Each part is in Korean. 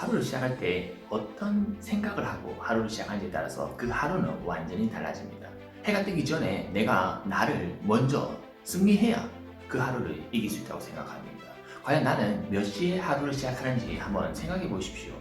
하루를 시작할 때 어떤 생각을 하고 하루를 시작하는지에 따라서 그 하루는 완전히 달라집니다. 해가 뜨기 전에 내가 나를 먼저 승리해야 그 하루를 이길 수 있다고 생각합니다. 과연 나는 몇 시에 하루를 시작하는지 한번 생각해 보십시오.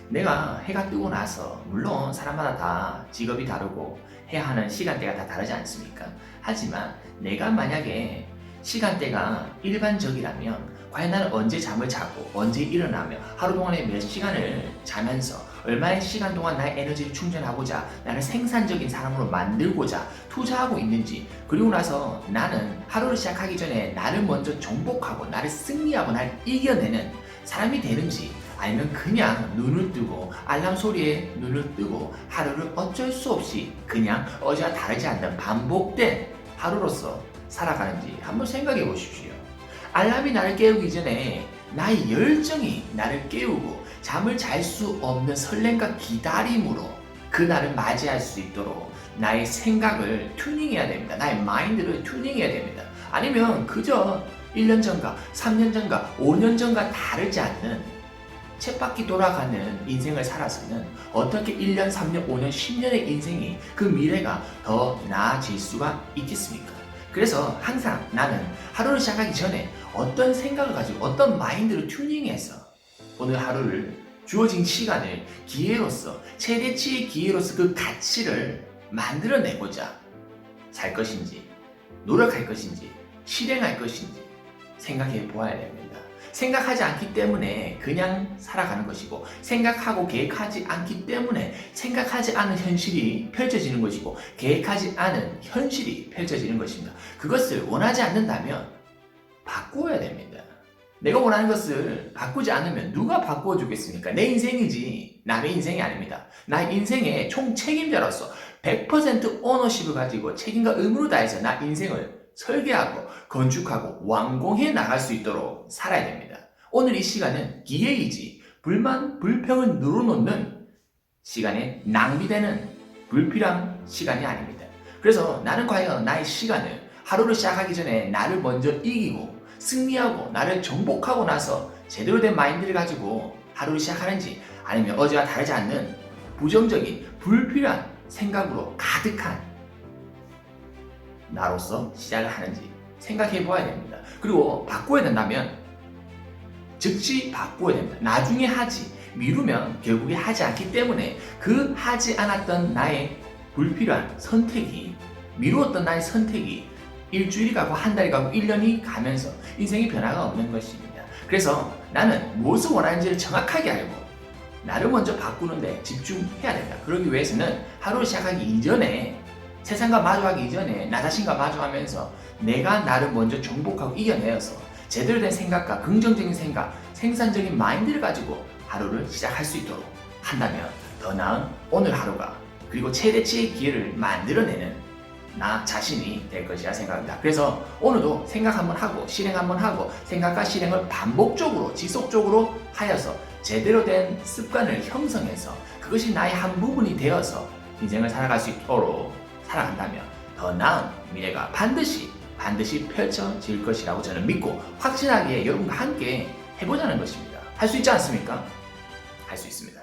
내가 해가 뜨고 나서, 물론 사람마다 다 직업이 다르고 해야 하는 시간대가 다 다르지 않습니까? 하지만 내가 만약에 시간대가 일반적이라면 과연 나는 언제 잠을 자고 언제 일어나며 하루 동안에 몇 시간을 자면서 얼마의 시간 동안 나의 에너지를 충전하고자 나를 생산적인 사람으로 만들고자 투자하고 있는지, 그리고 나서 나는 하루를 시작하기 전에 나를 먼저 정복하고 나를 승리하고 나를 이겨내는 사람이 되는지, 아니면 그냥 눈을 뜨고 알람 소리에 눈을 뜨고 하루를 어쩔 수 없이 그냥 어제와 다르지 않는 반복된 하루로서 살아가는지 한번 생각해 보십시오. 알람이 나를 깨우기 전에 나의 열정이 나를 깨우고 잠을 잘 수 없는 설렘과 기다림으로 그 날을 맞이할 수 있도록 나의 생각을 튜닝해야 됩니다. 나의 마인드를 튜닝해야 됩니다. 아니면 그저 1년 전과 3년 전과 5년 전과 다르지 않는 쳇바퀴 돌아가는 인생을 살아서는 어떻게 1년, 3년, 5년, 10년의 인생이, 그 미래가 더 나아질 수가 있겠습니까? 그래서 항상 나는 하루를 시작하기 전에 어떤 생각을 가지고 어떤 마인드를 튜닝해서 오늘 하루를, 주어진 시간을 기회로서, 최대치의 기회로서 그 가치를 만들어내고자 살 것인지, 노력할 것인지, 실행할 것인지 생각해 보아야 됩니다. 생각하지 않기 때문에 그냥 살아가는 것이고, 생각하고 계획하지 않기 때문에 생각하지 않은 현실이 펼쳐지는 것이고, 계획하지 않은 현실이 펼쳐지는 것입니다. 그것을 원하지 않는다면 바꾸어야 됩니다. 내가 원하는 것을 바꾸지 않으면 누가 바꾸어 주겠습니까? 내 인생이지 남의 인생이 아닙니다. 나의 인생의 총 책임자로서 100% 오너십을 가지고 책임과 의무를 다해서 나 인생을 설계하고 건축하고 완공해 나갈 수 있도록 살아야 됩니다. 오늘 이 시간은 기회이지 불만, 불평을 늘어놓는 시간에 낭비되는 불필요한 시간이 아닙니다. 그래서 나는 과연 나의 시간을 하루를 시작하기 전에 나를 먼저 이기고 승리하고 나를 정복하고 나서 제대로 된 마인드를 가지고 하루를 시작하는지, 아니면 어제와 다르지 않는 부정적인 불필요한 생각으로 가득한 나로서 시작을 하는지 생각해 보아야 됩니다. 그리고 바꿔야 된다면 즉시 바꿔야 됩니다. 나중에 하지, 미루면 결국에 하지 않기 때문에 그 하지 않았던 나의 불필요한 선택이, 미루었던 나의 선택이 일주일이 가고 한 달이 가고 1년이 가면서 인생의 변화가 없는 것입니다. 그래서 나는 무엇을 원하는지를 정확하게 알고 나를 먼저 바꾸는데 집중해야 된다. 그러기 위해서는 하루를 시작하기 이전에, 세상과 마주하기 이전에 나 자신과 마주하면서 내가 나를 먼저 정복하고 이겨내어서 제대로 된 생각과 긍정적인 생각, 생산적인 마인드를 가지고 하루를 시작할 수 있도록 한다면 더 나은 오늘 하루가, 그리고 최대치의 기회를 만들어내는 나 자신이 될 것이라 생각합니다. 그래서 오늘도 생각 한번 하고 실행 한번 하고 생각과 실행을 반복적으로 지속적으로 하여서 제대로 된 습관을 형성해서 그것이 나의 한 부분이 되어서 인생을 살아갈 수 있도록 살아간다면 더 나은 미래가 반드시 펼쳐질 것이라고 저는 믿고 확실하게 여러분과 함께 해보자는 것입니다. 할 수 있지 않습니까? 할 수 있습니다.